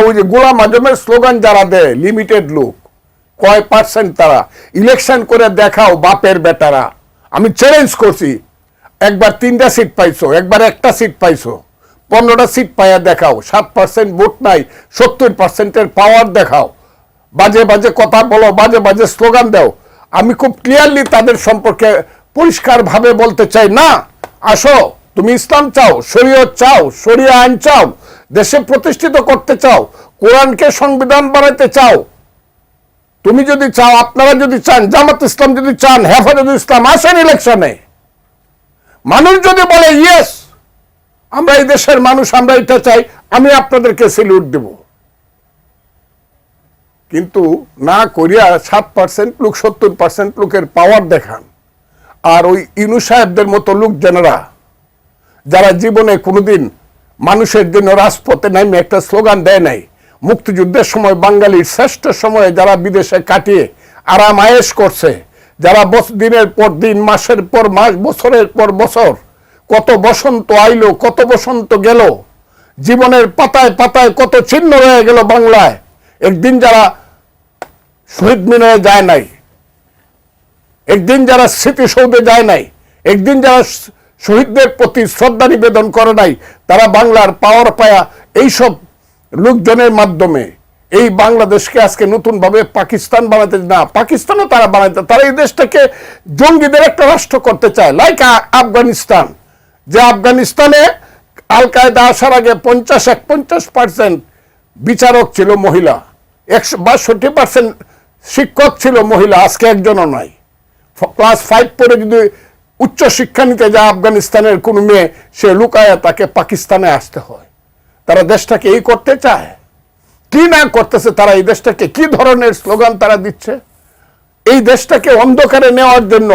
ওই যে গোলাম আজমের স্লোগান যারা দেয়, লিমিটেড লোক, কয় পার্সেন্ট তারা, ইলেকশন করে দেখাও বাপের বেটারা। আমি চ্যালেঞ্জ করছি, একবার 3টা সিট পাইছো, একবার 1টা সিট পাইছো, 15টা সিট পাইয়া দেখাও। 7% ভোট নাই, 70%-এর পাওয়ার দেখাও। বাজে বাজে কথা বলো, বাজে বাজে স্লোগান দাও। আমি খুব ক্লিয়ারলি তাদের সম্পর্কে পরিষ্কারভাবে বলতে চাই, না আসো, তুমি ইসলাম চাও, শরীয়ত চাও, শরিয়া আইন চাও, দেশে প্রতিষ্ঠিত করতে চাও, কোরআনকে সংবিধান বানাইতে চাও, তুমি যদি চাও, আপনারা যদি চান, জামাত ইসলাম যদি চান, হেফাজতুল ইসলাম, আসেন ইলেকশনে। মানুষ যদি বলে ইয়েস, আমরা এই দেশের মানুষ, আমরা এটা চাই, আমি আপনাদেরকে স্যালুট দেব। কিন্তু না করিয়া 7% লোক 70% লোকের পাওয়ার দেখান। আর ওই ইউনূস সাহেবদের মতো লোক যারা জীবনে কোনোদিন মানুষের জন্য রাজপথে নামে একটা স্লোগান দেয় নাই, মুক্তিযুদ্ধের সময় বাঙালির শ্রেষ্ঠ সময়ে যারা বিদেশে কাটিয়ে আরাম আয়েশ করছে, যারা দিনের পর দিন, মাসের পর মাস, বছরের পর বছর, কত বসন্ত আইলো, কত বসন্ত গেল, জীবনের পাতায় পাতায় কত চিহ্ন রয়ে গেল বাংলায়। একদিন যারা শহীদ মিনারে যায় নাই, একদিন যারা স্মৃতিসৌধে যায় নাই, একদিন যারা শহীদদের প্রতি শ্রদ্ধা নিবেদন করে নাই, তারা বাংলার পাওয়ার পায়া এইসব লোকজনের মাধ্যমে এই বাংলাদেশকে আজকে নতুনভাবে পাকিস্তান বানাতে, না পাকিস্তানও তারা বানাতে, তারা এই দেশটাকে জঙ্গিদের একটা রাষ্ট্র করতে চায়, লাইক আফগানিস্তান। যে আফগানিস্তানে আল কায়দা আসার আগে 50-51% বিচারক ছিল মহিলা, 62% শিক্ষক ছিল মহিলা, আজকে একজনও নাই। ক্লাস 5 পরে যদি উচ্চ শিক্ষা নিতে যায় আফগানিস্তানের কোন মেয়ে, সে লুকায়া তাকে পাকিস্তানে আসতে হয়। তারা দেশটাকে এই করতে চায়, কি না করতেছে তারা, এই দেশটাকে কি ধরনের স্লোগান তারা দিচ্ছে, এই দেশটাকে অন্ধকারে নেওয়ার জন্য,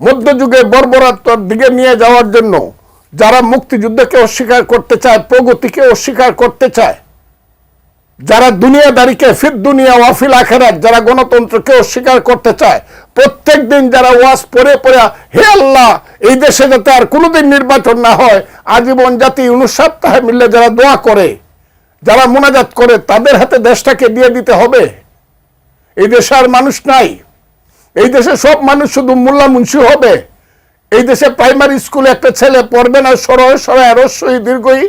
মধ্যযুগে বর্বরতার দিকে নিয়ে যাওয়ার জন্য, যারা মুক্তিযুদ্ধকে অস্বীকার করতে চায়, প্রগতিকে অস্বীকার করতে চায়, যারা দুনিয়াদারিকে ফির দুনিয়া ওয়াফিল আখিরাত, যারা গণতন্ত্রকে অস্বীকার করতে চায়, প্রত্যেক দিন যারা ওয়াজ পড়ে পড়ে, হে আল্লাহ এই দেশে যাতে আর কোনোদিন নির্বাচন না হয়, আজীবন জাতি 59 সপ্তাহে মিললে যারা দোয়া করে, যারা মোনাজাত করে, তাদের হাতে দেশটাকে দিয়ে দিতে হবে। এই দেশে আর মানুষ নাই, এই দেশে সব মানুষ শুধু মোল্লা মুন্সি হবে। এই দেশে প্রাইমারি স্কুলে একটা ছেলে পড়বে না সরয় সরয় রস্যই দীর্ঘই,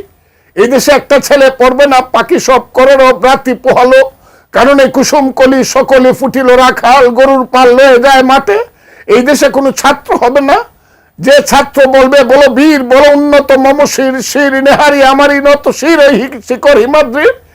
এই দেশে একটা ছেলে পড়বে না পাখি সব করের রাতি পোহালো, কারণ এই কুসুম কলি সকলে ফুটিল রাখাল, গরুর পাল লয়ে যায় মাঠে। এই দেশে কোনো ছাত্র হবে না, যে ছাত্র বলবে বলো বীর, বলো উন্নত মম শির, শির নেহারি আমারই নত শির, শিকর হিমাদ্রির।